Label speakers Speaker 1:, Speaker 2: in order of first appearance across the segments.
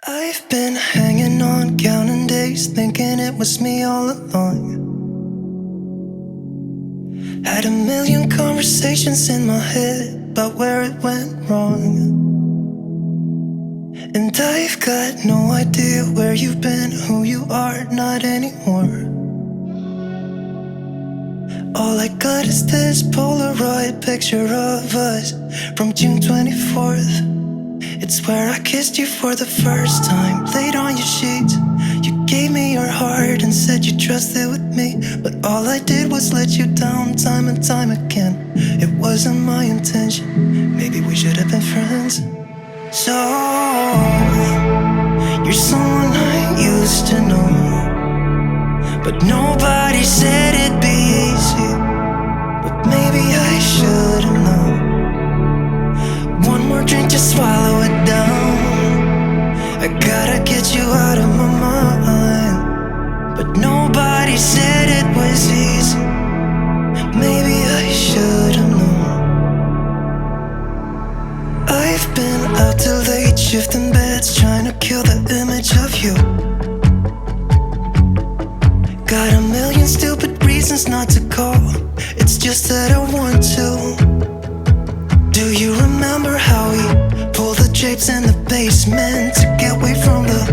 Speaker 1: I've been hanging on, counting days, thinking it was me all along. Had a million conversations in my head about where it went wrong. And I've got no idea where you've been, who you are, not anymore. All I got is this Polaroid picture of us from June 24th. It's where I kissed you for the first time, laid on your sheets. You gave me your heart and said you trusted with me, but all I did was let you down time and time again. It wasn't my intention, maybe we should have been friends. So, you're someone I used to know, but nobody said it'd be easy. But maybe I should've known. One more drink, just swallow it down. I gotta get you out of my mind, but nobody said it was easy. Maybe I should've known. I've been out till late, shifting beds, trying to kill the image of you. Got a million stupid reasons not to call, it's just that I want to. Do you remember how we pulled the drapes in the basement to get away from the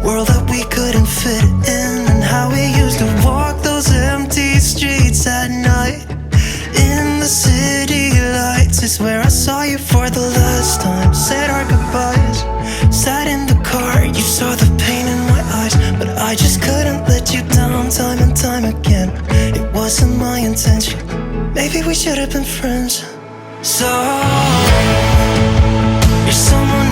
Speaker 1: world that we couldn't fit in? And how we used to walk those empty streets at night in the city lights is where I saw you for the last time. Said our goodbyes, sat in the car, you saw the pain in my eyes, but I just couldn't let you down time and time again. It wasn't my intention, maybe we should have been friends. So, you're someone